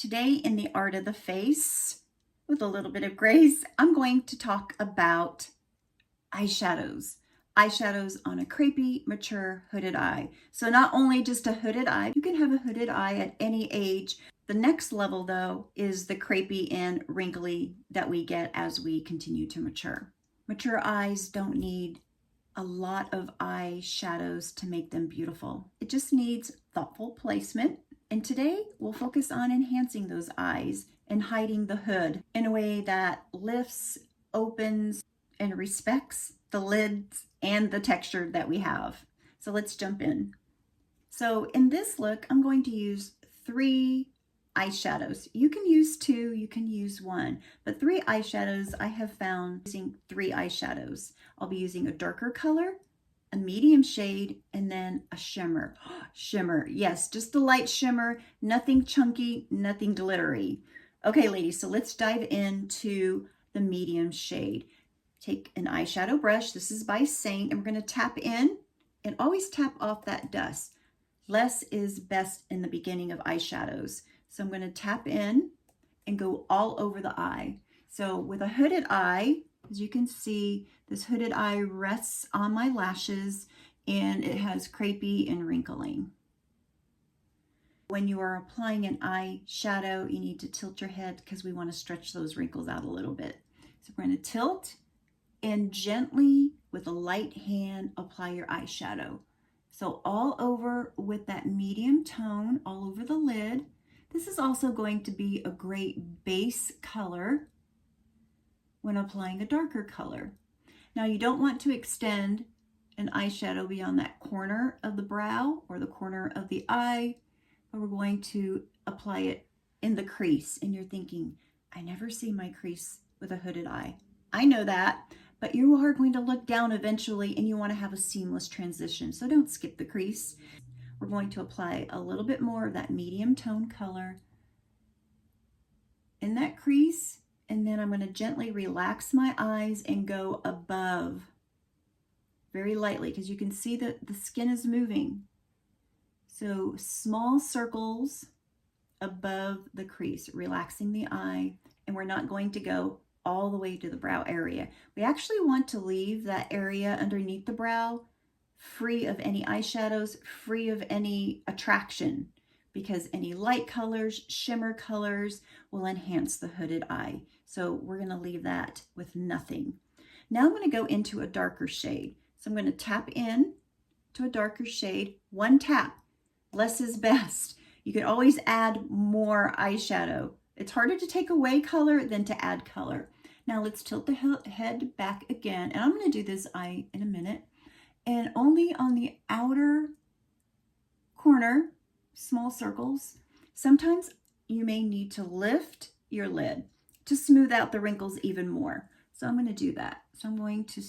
Today in the art of the face, with a little bit of grace, I'm going to talk about eyeshadows. Eyeshadows on a crepey, mature, hooded eye. So not only just a hooded eye, you can have a hooded eye at any age. The next level though is the crepey and wrinkly that we get as we continue to mature. Mature eyes don't need a lot of eyeshadows to make them beautiful. It just needs thoughtful placement. And today we'll focus on enhancing those eyes and hiding the hood in a way that lifts, opens, and respects the lids and the texture that we have. So let's jump in. So in this look, I'm going to use 3 eyeshadows. You can use 2, you can use 1, but 3 eyeshadows I have found using 3 eyeshadows. I'll be using a darker color, a medium shade, and then a shimmer. Shimmer, yes, just a light shimmer, nothing chunky, nothing glittery. Okay, ladies, so let's dive into the medium shade. Take an eyeshadow brush, this is by Seint, and we're gonna tap in and always tap off that dust. Less is best in the beginning of eyeshadows. So I'm gonna tap in and go all over the eye. So with a hooded eye, as you can see, this hooded eye rests on my lashes and it has crepey and wrinkling. When you are applying an eyeshadow, you need to tilt your head because we want to stretch those wrinkles out a little bit. So we're going to tilt and gently, with a light hand, apply your eyeshadow. So all over with that medium tone, all over the lid. This is also going to be a great base color when applying a darker color. Now you don't want to extend an eyeshadow beyond that corner of the brow or the corner of the eye, but we're going to apply it in the crease. And you're thinking, I never see my crease with a hooded eye. I know that, but you are going to look down eventually and you want to have a seamless transition. So don't skip the crease. We're going to apply a little bit more of that medium tone color in that crease. And then I'm going to gently relax my eyes and go above very lightly because you can see that the skin is moving. So small circles above the crease, relaxing the eye. And we're not going to go all the way to the brow area. We actually want to leave that area underneath the brow free of any eyeshadows, free of any attraction, because any light colors, shimmer colors will enhance the hooded eye. So we're going to leave that with nothing. Now I'm going to go into a darker shade. So I'm going to tap in to a darker shade. One tap, less is best. You can always add more eyeshadow. It's harder to take away color than to add color. Now let's tilt the head back again. And I'm going to do this eye in a minute. And only on the outer corner, small circles. Sometimes you may need to lift your lid to smooth out the wrinkles even more. So I'm going to do that. So I'm going to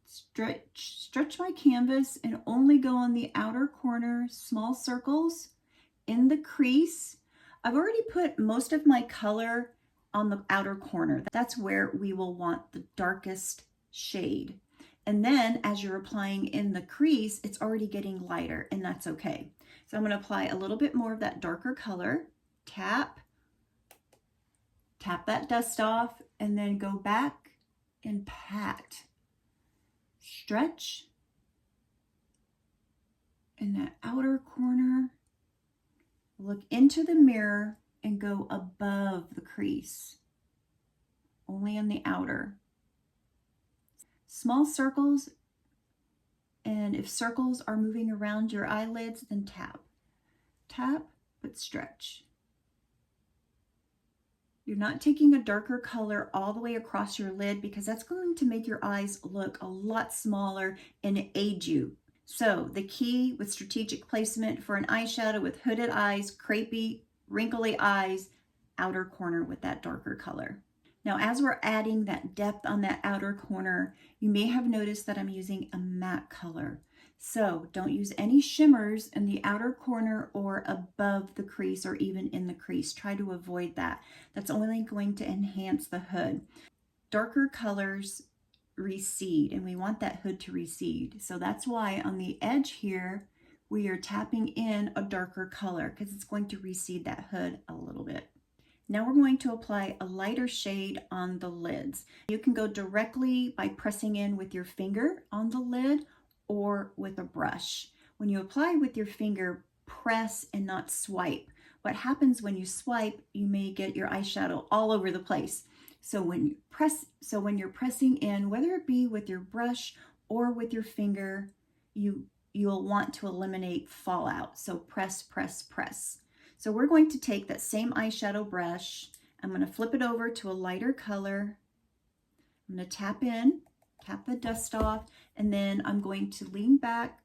stretch my canvas and only go on the outer corner, small circles in the crease. I've already put most of my color on the outer corner. That's where we will want the darkest shade. And then as you're applying in the crease, it's already getting lighter, and that's okay. So I'm going to apply a little bit more of that darker color. Tap that dust off, and then go back and pat. Stretch in that outer corner. Look into the mirror and go above the crease, only on the outer. Small circles, and if circles are moving around your eyelids, then tap. Tap, but stretch. You're not taking a darker color all the way across your lid because that's going to make your eyes look a lot smaller and age you. So the key with strategic placement for an eyeshadow with hooded eyes, crepey, wrinkly eyes, outer corner with that darker color. Now, as we're adding that depth on that outer corner, you may have noticed that I'm using a matte color. So don't use any shimmers in the outer corner or above the crease or even in the crease. Try to avoid that. That's only going to enhance the hood. Darker colors recede, and we want that hood to recede. So that's why on the edge here, we are tapping in a darker color because it's going to recede that hood a little bit. Now we're going to apply a lighter shade on the lids. You can go directly by pressing in with your finger on the lid or with a brush. When you apply with your finger, press and not swipe. What happens when you swipe, you may get your eyeshadow all over the place. So when you're pressing in, whether it be with your brush or with your finger, you'll want to eliminate fallout. So press, press, press. So we're going to take that same eyeshadow brush. I'm going to flip it over to a lighter color. I'm going to tap the dust off, and then I'm going to lean back,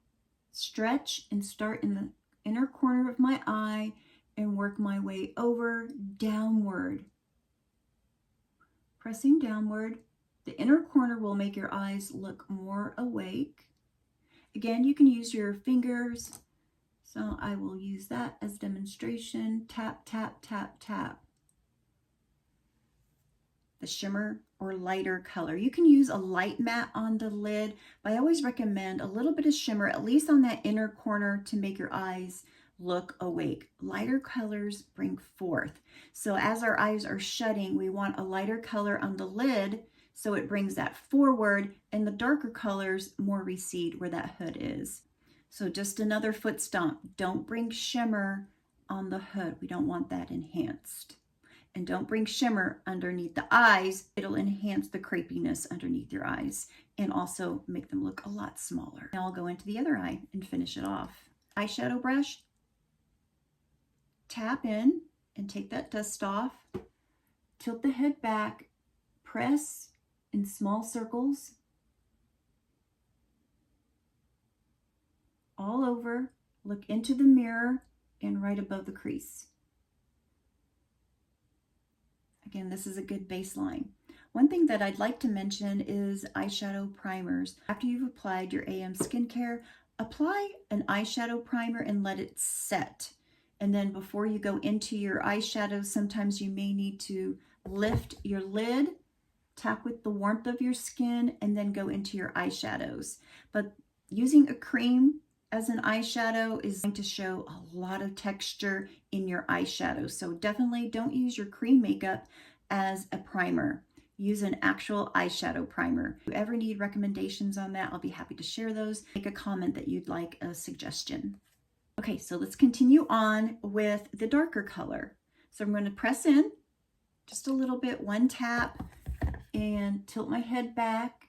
stretch, and start in the inner corner of my eye and work my way over, downward. Pressing downward. The inner corner will make your eyes look more awake. Again, you can use your fingers. So I will use that as demonstration. Tap, tap, tap, tap. The shimmer or lighter color. You can use a light matte on the lid, but I always recommend a little bit of shimmer, at least on that inner corner, to make your eyes look awake. Lighter colors bring forth. So as our eyes are shutting, we want a lighter color on the lid so it brings that forward, and the darker colors more recede where that hood is. So just another foot stomp. Don't bring shimmer on the hood. We don't want that enhanced. And don't bring shimmer underneath the eyes. It'll enhance the crepiness underneath your eyes and also make them look a lot smaller. Now I'll go into the other eye and finish it off. Eyeshadow brush. Tap in and take that dust off. Tilt the head back. Press in small circles all over. Look into the mirror and right above the crease. Again, this is a good baseline. One thing that I'd like to mention is eyeshadow primers. After you've applied your AM skincare, apply an eyeshadow primer and let it set. And then before you go into your eyeshadows, sometimes you may need to lift your lid, tap with the warmth of your skin, and then go into your eyeshadows. But using a cream as an eyeshadow is going to show a lot of texture in your eyeshadow. So definitely don't use your cream makeup as a primer. Use an actual eyeshadow primer. If you ever need recommendations on that, I'll be happy to share those. Make a comment that you'd like a suggestion. Okay, so let's continue on with the darker color. So I'm going to press in just a little bit, one tap, and tilt my head back.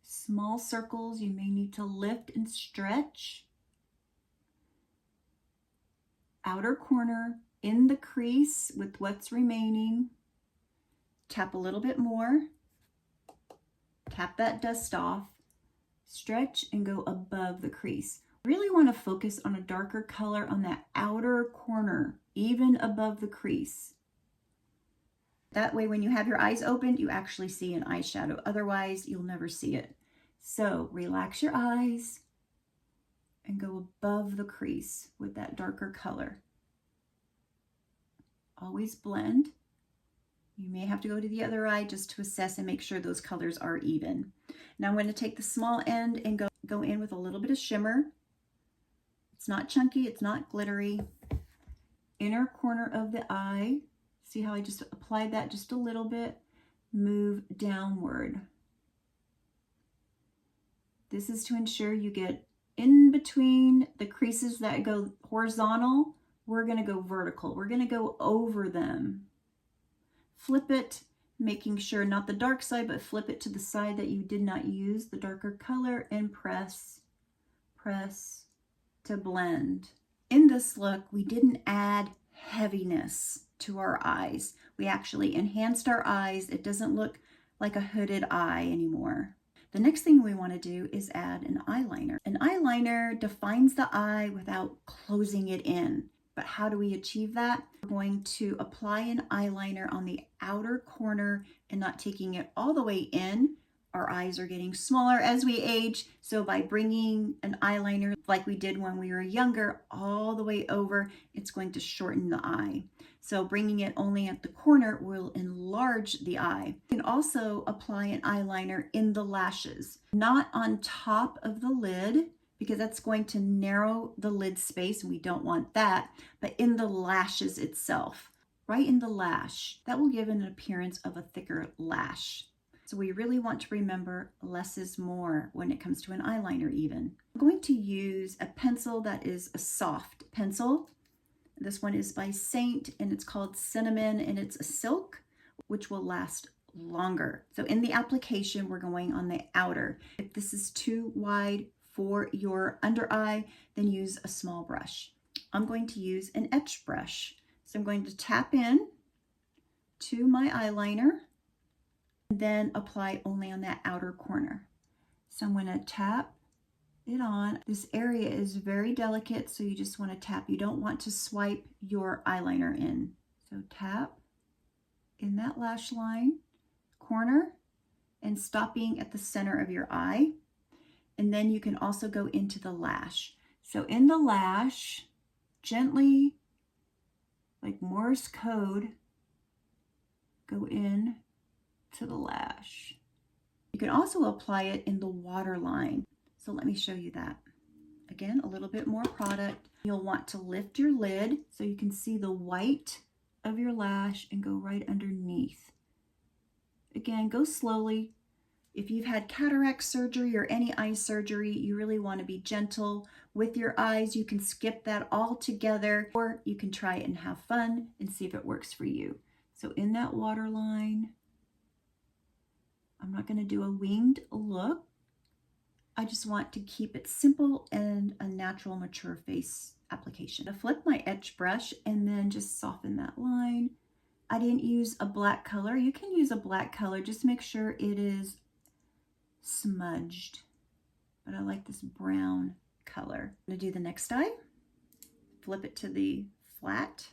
Small circles, you may need to lift and stretch. Outer corner, in the crease with what's remaining. Tap a little bit more. Tap that dust off. Stretch and go above the crease. Really want to focus on a darker color on that outer corner, even above the crease. That way, when you have your eyes open, you actually see an eyeshadow. Otherwise, you'll never see it. So relax your eyes and go above the crease with that darker color. Always blend. You may have to go to the other eye just to assess and make sure those colors are even. Now I'm going to take the small end and go in with a little bit of shimmer. It's not chunky, it's not glittery. Inner corner of the eye. See how I just applied that just a little bit? Move downward. This is to ensure you get in between the creases that go horizontal. We're going to go vertical. We're going to go over them. Flip it, making sure not the dark side, but flip it to the side that you did not use the darker color, and press, press to blend. In this look, we didn't add heaviness to our eyes. We actually enhanced our eyes. It doesn't look like a hooded eye anymore. The next thing we want to do is add an eyeliner. An eyeliner defines the eye without closing it in. But how do we achieve that? We're going to apply an eyeliner on the outer corner and not taking it all the way in. Our eyes are getting smaller as we age. So by bringing an eyeliner like we did when we were younger all the way over, it's going to shorten the eye. So bringing it only at the corner will enlarge the eye. You can also apply an eyeliner in the lashes, not on top of the lid, because that's going to narrow the lid space and we don't want that, but in the lashes itself. right in the lash. That will give an appearance of a thicker lash. So we really want to remember less is more when it comes to an eyeliner even. I'm going to use a pencil that is a soft pencil. This one is by Seint and it's called Cinnamon and it's a silk, which will last longer. So in the application, we're going on the outer. If this is too wide for your under eye, then use a small brush. I'm going to use an etch brush. So I'm going to tap in to my eyeliner and then apply only on that outer corner. So I'm going to tap it on. This area is very delicate, so you just want to tap. You don't want to swipe your eyeliner in. So tap in that lash line corner and stopping at the center of your eye. And then you can also go into the lash. So in the lash, gently, like Morse code, go in to the lash. You can also apply it in the waterline. So let me show you that. Again, a little bit more product. You'll want to lift your lid so you can see the white of your lash and go right underneath. Again, go slowly. If you've had cataract surgery or any eye surgery, you really want to be gentle with your eyes. You can skip that altogether, or you can try it and have fun and see if it works for you. So in that waterline, I'm not going to do a winged look. I just want to keep it simple and a natural, mature face application. I flip my etch brush and then just soften that line. I didn't use a black color. You can use a black color. Just make sure it is smudged. But I like this brown color. I'm going to do the next eye. Flip it to the flat.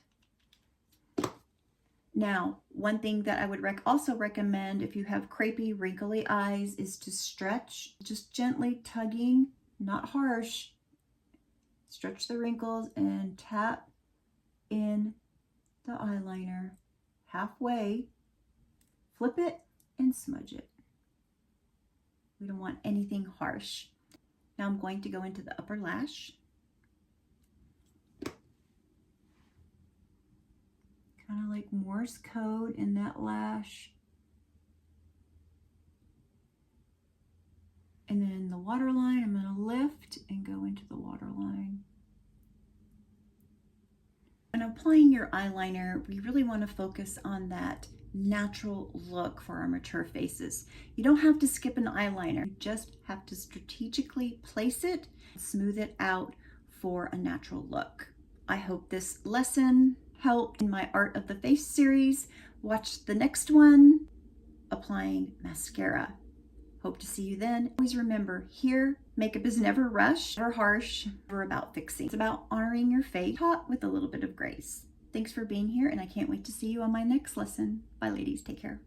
Now, one thing that I would also recommend if you have crepey, wrinkly eyes is to stretch, just gently tugging, not harsh. Stretch the wrinkles and tap in the eyeliner halfway, flip it and smudge it. We don't want anything harsh. Now I'm going to go into the upper lash. Kind of like Morse code in that lash. And then the waterline, I'm going to lift and go into the waterline. When applying your eyeliner, we really want to focus on that natural look for our mature faces. You don't have to skip an eyeliner. You just have to strategically place it, smooth it out for a natural look. I hope this lesson helped in my Art of the Face series. Watch the next one, applying mascara. Hope to see you then. Always remember, here, makeup is never rushed, never harsh, never about fixing. It's about honoring your face, taught with a little bit of grace. Thanks for being here, and I can't wait to see you on my next lesson. Bye, ladies. Take care.